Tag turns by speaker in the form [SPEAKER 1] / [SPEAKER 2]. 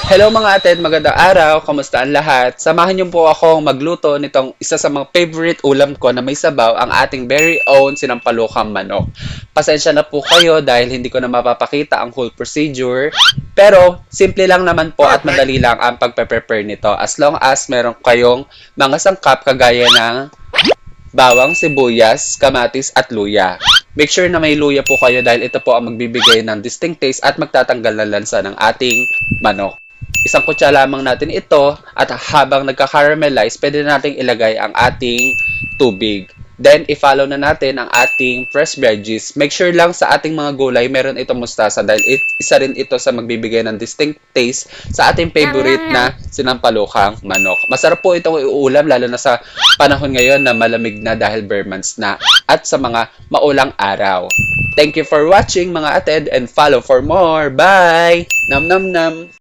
[SPEAKER 1] Hello mga ated, magandang araw, kamusta ang lahat? Samahan niyo po akong magluto nitong isa sa mga favorite ulam ko na may sabaw, ang ating very own sinampalukang manok. Pasensya na po kayo dahil hindi ko na mapapakita ang whole procedure, pero simple lang naman po at madali lang ang pagpe-prepare nito as long as meron kayong mga sangkap kagaya ng bawang, sibuyas, kamatis at luya. Make sure na may luya po kayo dahil ito po ang magbibigay ng distinct taste at magtatanggal ng lansa ng ating manok. Isang kutsa lamang natin ito at habang nagka-caramelize, pwede nating ilagay ang ating tubig. Then, i-follow na natin ang ating fresh veggies. Make sure lang sa ating mga gulay, meron itong mustasa dahil isa rin ito sa magbibigay ng distinct taste sa ating favorite na sinampalukang manok. Masarap po itong iuulam lalo na sa panahon ngayon na malamig na dahil bare months na at sa mga maulang araw. Thank you for watching mga ated and follow for more. Bye! Nam nam nam!